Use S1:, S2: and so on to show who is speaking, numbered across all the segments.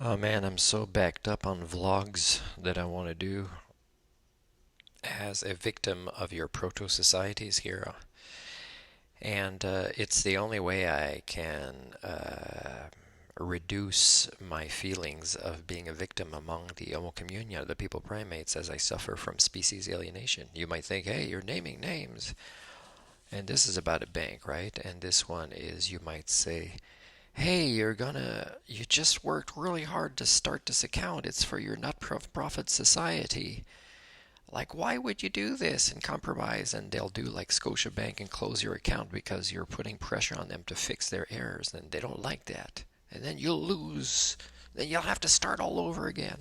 S1: Oh man, I'm so backed up on vlogs that I want to do as a victim of your proto societies here. And it's the only way I can reduce my feelings of being a victim among the Homo communia, the people primates, as I suffer from species alienation. You might think, hey, you're naming names. And this is about a bank, right? And this one is, you might say, hey, you just worked really hard to start this account. It's for your not-for-profit society. Like, why would you do this and compromise? And they'll do like Scotiabank and close your account because you're putting pressure on them to fix their errors. And they don't like that. And then you'll lose. Then you'll have to start all over again.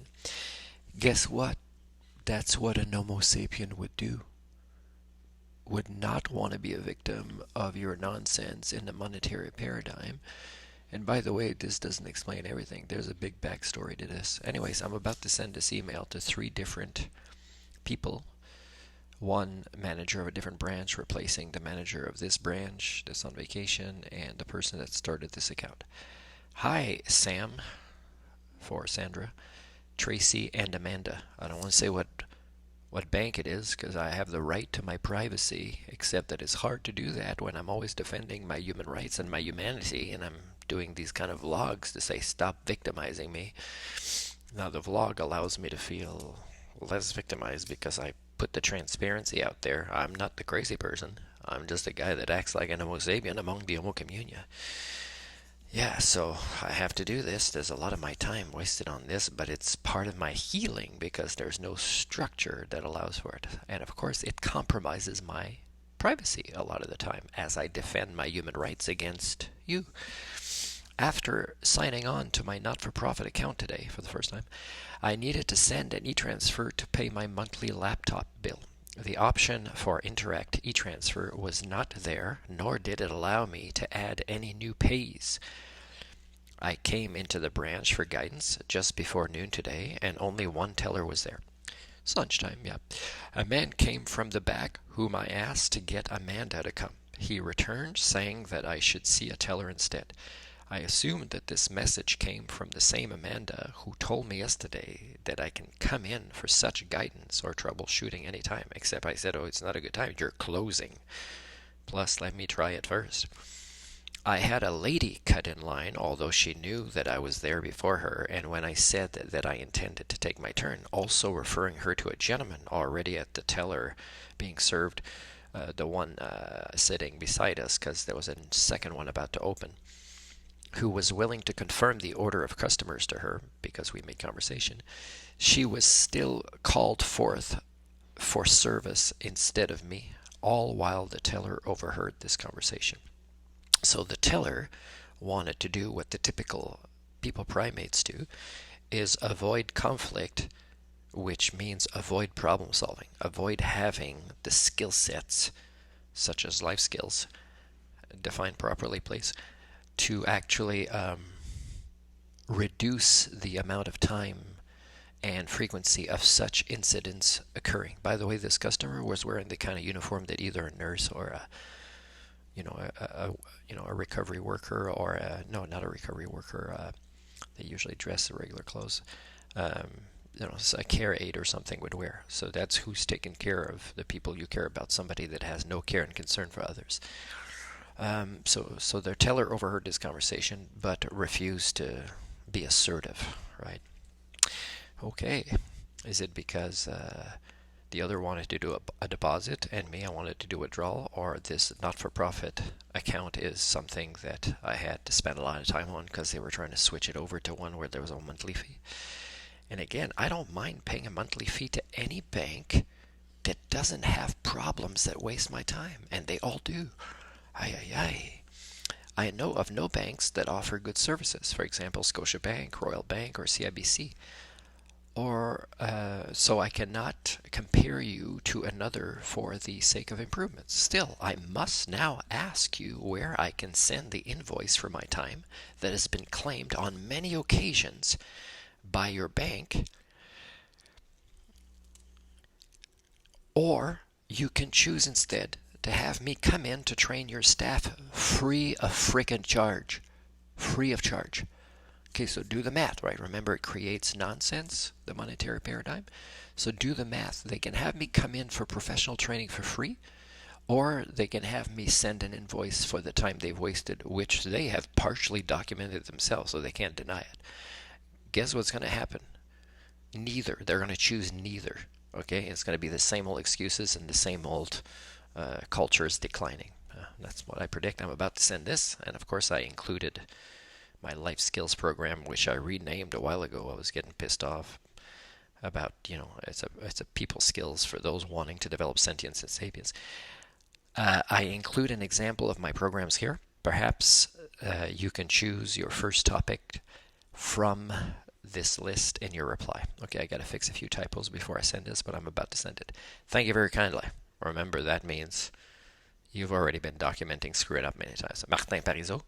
S1: Guess what? That's what a Homo sapien would do. Would not want to be a victim of your nonsense in the monetary paradigm. And by the way, this doesn't explain everything. There's a big backstory to this. Anyways, I'm about to send this email to 3 different people. One manager of a different branch replacing the manager of this branch that's on vacation and the person that started this account. Hi, Sam, for Sandra, Tracy, and Amanda. I don't want to say what bank it is because I have the right to my privacy, except that it's hard to do that when I'm always defending my human rights and my humanity, and I'm doing these kind of vlogs to say stop victimizing me. Now the vlog allows me to feel less victimized because I put the transparency out there. I'm not the crazy person. I'm just a guy that acts like an Homo sapien among the Homo communia. Yeah, so I have to do this. There's a lot of my time wasted on this, but it's part of my healing because there's no structure that allows for it. And of course, it compromises my privacy a lot of the time as I defend my human rights against you. After signing on to my not-for-profit account today for the first time, I needed to send an e-transfer to pay my monthly laptop bill. The option for Interact e-transfer was not there, nor did it allow me to add any new pays. I came into the branch for guidance just before noon today, and only one teller was there. It's lunchtime, yeah. A man came from the back, whom I asked to get Amanda to come. He returned, saying that I should see a teller instead. I assumed that this message came from the same Amanda who told me yesterday that I can come in for such guidance or troubleshooting any time, except I said, oh, it's not a good time. You're closing. Plus, let me try it first. I had a lady cut in line, although she knew that I was there before her, and when I said that I intended to take my turn, also referring her to a gentleman already at the teller being served, the one sitting beside us, because there was a second one about to open, who was willing to confirm the order of customers to her, because we made conversation, she was still called forth for service instead of me, all while the teller overheard this conversation. So the teller wanted to do what the typical people primates do, is avoid conflict, which means avoid problem solving, avoid having the skill sets, such as life skills, defined properly, please, to actually reduce the amount of time and frequency of such incidents occurring. By the way, this customer was wearing the kind of uniform that either a nurse or a recovery worker or no, not a recovery worker. They usually dress in regular clothes. Um, a care aide or something would wear. So that's who's taking care of the people you care about. Somebody that has no care and concern for others. So their teller overheard this conversation, but refused to be assertive. Right? Okay. Is it because the other wanted to do a deposit and me, I wanted to do a withdrawal, or this not-for-profit account is something that I had to spend a lot of time on because they were trying to switch it over to one where there was a monthly fee? And again, I don't mind paying a monthly fee to any bank that doesn't have problems that waste my time, and they all do. I know of no banks that offer good services. For example, Scotiabank, Royal Bank, or CIBC. Or so I cannot compare you to another for the sake of improvements. Still, I must now ask you where I can send the invoice for my time that has been claimed on many occasions by your bank, or you can choose instead to have me come in to train your staff free of frickin' charge. Free of charge. Okay, so do the math, right? Remember, it creates nonsense, the monetary paradigm. So do the math. They can have me come in for professional training for free, or they can have me send an invoice for the time they've wasted, which they have partially documented themselves, so they can't deny it. Guess what's going to happen? Neither. They're going to choose neither. Okay, it's going to be the same old excuses and the same old culture is declining. That's what I predict. I'm about to send this, and of course I included my life skills program, which I renamed a while ago. I was getting pissed off about, it's a people skills for those wanting to develop sentience and sapience. I include an example of my programs here. Perhaps you can choose your first topic from this list in your reply. Okay, I got to fix a few typos before I send this, but I'm about to send it. Thank you very kindly. Remember, that means you've already been documenting screwing up many times. Martin Parizeau,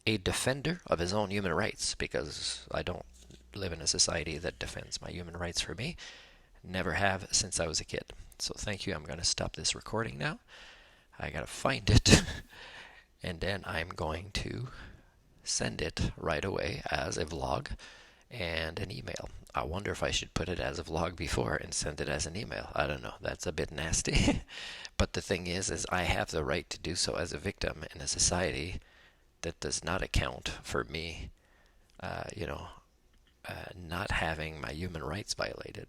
S1: a defender of his own human rights, because I don't live in a society that defends my human rights for me. Never have since I was a kid. So thank you. I'm going to stop this recording now. I got to find it, and then I'm going to send it right away as a vlog and an email. I wonder if I should put it as a vlog before and send it as an email. I don't know. That's a bit nasty. But the thing is I have the right to do so as a victim in a society that does not account for me, not having my human rights violated.